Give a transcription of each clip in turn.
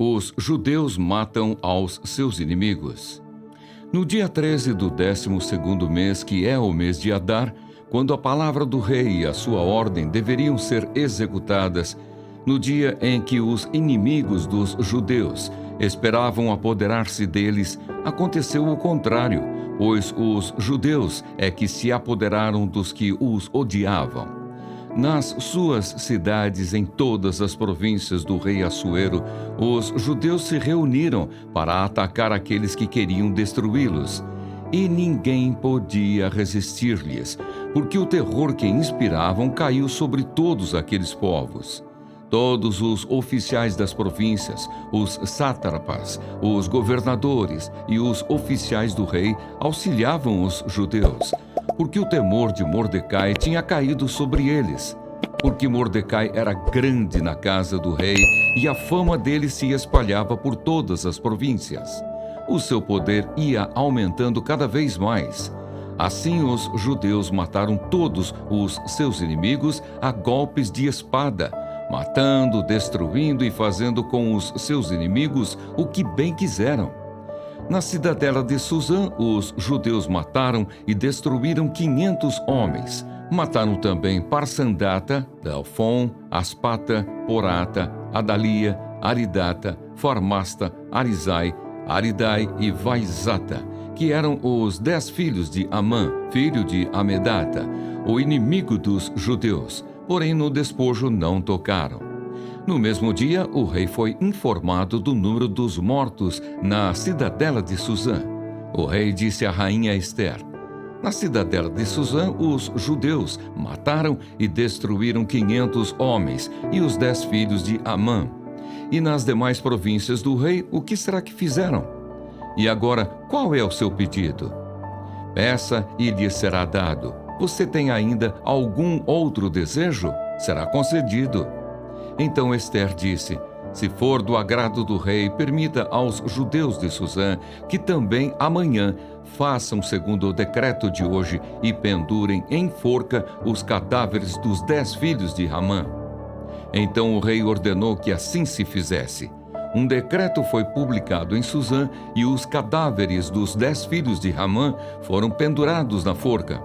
Os judeus matam aos seus inimigos. No dia 13 do 12º mês, que é o mês de Adar, quando a palavra do rei e a sua ordem deveriam ser executadas, no dia em que os inimigos dos judeus esperavam apoderar-se deles, aconteceu o contrário, pois os judeus é que se apoderaram dos que os odiavam. Nas suas cidades, em todas as províncias do rei Assuero, os judeus se reuniram para atacar aqueles que queriam destruí-los. E ninguém podia resistir-lhes, porque o terror que inspiravam caiu sobre todos aqueles povos. Todos os oficiais das províncias, os sátrapas, os governadores e os oficiais do rei auxiliavam os judeus, porque o temor de Mordecai tinha caído sobre eles. Porque Mordecai era grande na casa do rei e a fama dele se espalhava por todas as províncias. O seu poder ia aumentando cada vez mais. Assim os judeus mataram todos os seus inimigos a golpes de espada, matando, destruindo e fazendo com os seus inimigos o que bem quiseram. Na cidadela de Suzã, os judeus mataram e destruíram 500 homens. Mataram também Parsandata, Dalfon, Aspata, Porata, Adalia, Aridata, Farmasta, Arizai, Aridai e Vaizata, que eram os 10 filhos de Amã, filho de Amedata, o inimigo dos judeus, porém no despojo não tocaram. No mesmo dia, o rei foi informado do número dos mortos na cidadela de Suzã. O rei disse à rainha Ester: na cidadela de Suzã, os judeus mataram e destruíram 500 homens e os 10 filhos de Amã. E nas demais províncias do rei, o que será que fizeram? E agora, qual é o seu pedido? Peça e lhe será dado. Você tem ainda algum outro desejo? Será concedido. Então Ester disse: se for do agrado do rei, permita aos judeus de Suzã que também amanhã façam segundo o decreto de hoje e pendurem em forca os cadáveres dos 10 filhos de Amã. Então o rei ordenou que assim se fizesse. Um decreto foi publicado em Suzã e os cadáveres dos 10 filhos de Amã foram pendurados na forca.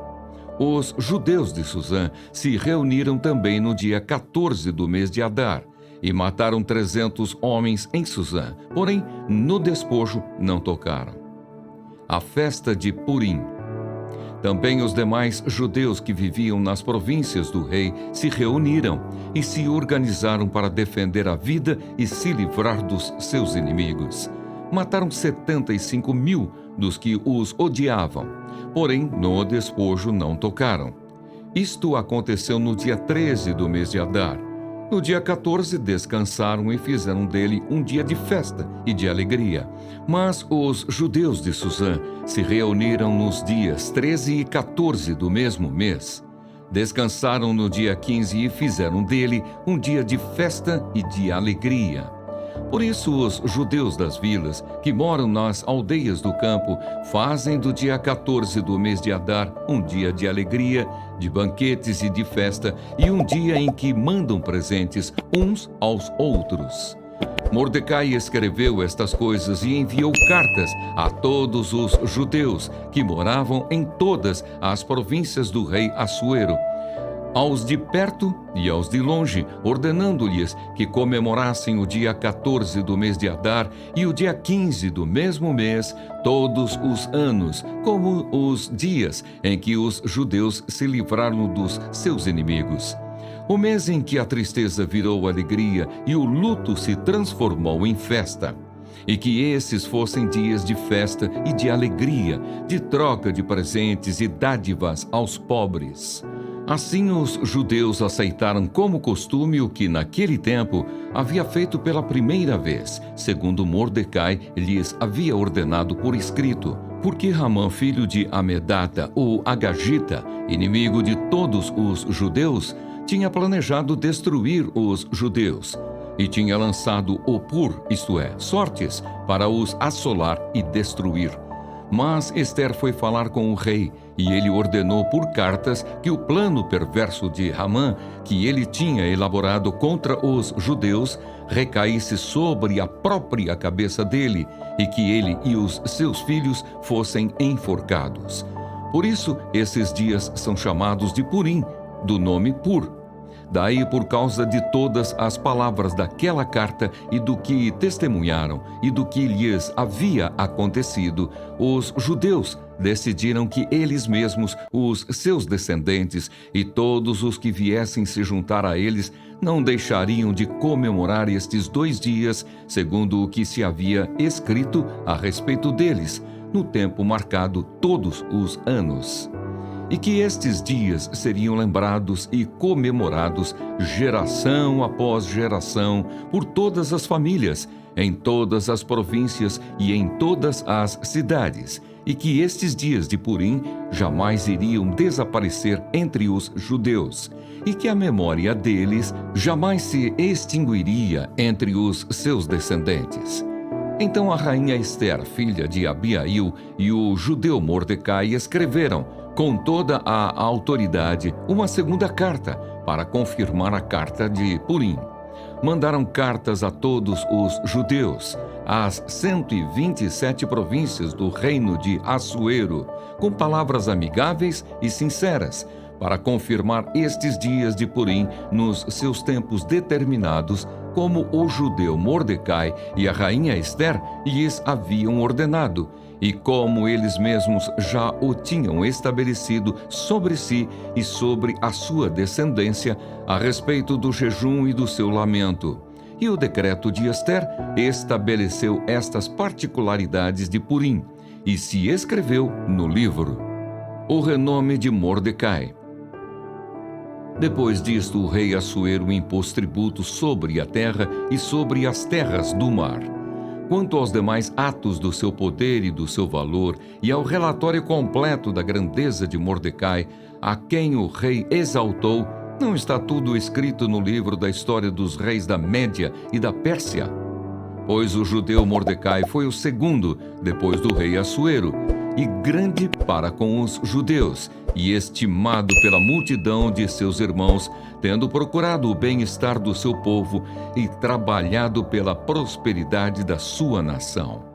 Os judeus de Suzã se reuniram também no dia 14 do mês de Adar e mataram 300 homens em Suzã, porém no despojo não tocaram. A festa de Purim. Também os demais judeus que viviam nas províncias do rei se reuniram e se organizaram para defender a vida e se livrar dos seus inimigos. Mataram 75.000 dos que os odiavam, porém no despojo não tocaram. Isto aconteceu no dia 13 do mês de Adar. No dia 14 descansaram e fizeram dele um dia de festa e de alegria. Mas os judeus de Suzã se reuniram nos dias 13 e 14 do mesmo mês. Descansaram no dia 15 e fizeram dele um dia de festa e de alegria. Por isso, os judeus das vilas, que moram nas aldeias do campo, fazem do dia 14 do mês de Adar um dia de alegria, de banquetes e de festa, e um dia em que mandam presentes uns aos outros. Mordecai escreveu estas coisas e enviou cartas a todos os judeus que moravam em todas as províncias do rei Assuero, aos de perto e aos de longe, ordenando-lhes que comemorassem o dia 14 do mês de Adar e o dia 15 do mesmo mês, todos os anos, como os dias em que os judeus se livraram dos seus inimigos. O mês em que a tristeza virou alegria e o luto se transformou em festa. E que esses fossem dias de festa e de alegria, de troca de presentes e dádivas aos pobres. Assim os judeus aceitaram como costume o que naquele tempo havia feito pela primeira vez, segundo Mordecai lhes havia ordenado por escrito, porque Amã, filho de Amedata, o Agagita, inimigo de todos os judeus, tinha planejado destruir os judeus e tinha lançado opur, isto é, sortes, para os assolar e destruir. Mas Ester foi falar com o rei, e ele ordenou por cartas que o plano perverso de Amã, que ele tinha elaborado contra os judeus, recaísse sobre a própria cabeça dele e que ele e os seus filhos fossem enforcados. Por isso, esses dias são chamados de Purim, do nome Pur. Daí, por causa de todas as palavras daquela carta e do que testemunharam e do que lhes havia acontecido, os judeus decidiram que eles mesmos, os seus descendentes e todos os que viessem se juntar a eles, não deixariam de comemorar estes 2 dias, segundo o que se havia escrito a respeito deles, no tempo marcado todos os anos. E que estes dias seriam lembrados e comemorados geração após geração por todas as famílias, em todas as províncias e em todas as cidades, e que estes dias de Purim jamais iriam desaparecer entre os judeus, e que a memória deles jamais se extinguiria entre os seus descendentes. Então a rainha Ester, filha de Abiail, e o judeu Mordecai escreveram, com toda a autoridade, uma segunda carta para confirmar a carta de Purim. Mandaram cartas a todos os judeus, às 127 províncias do reino de Assuero, com palavras amigáveis e sinceras, para confirmar estes dias de Purim nos seus tempos determinados, como o judeu Mordecai e a rainha Ester lhes haviam ordenado, e como eles mesmos já o tinham estabelecido sobre si e sobre a sua descendência, a respeito do jejum e do seu lamento. E o decreto de Ester estabeleceu estas particularidades de Purim, e se escreveu no livro. O renome de Mordecai. Depois disto, o rei Assuero impôs tributos sobre a terra e sobre as terras do mar. Quanto aos demais atos do seu poder e do seu valor, e ao relatório completo da grandeza de Mordecai, a quem o rei exaltou, não está tudo escrito no livro da história dos reis da Média e da Pérsia? Pois o judeu Mordecai foi o segundo, depois do rei Assuero, e grande para com os judeus, e estimado pela multidão de seus irmãos, tendo procurado o bem-estar do seu povo e trabalhado pela prosperidade da sua nação.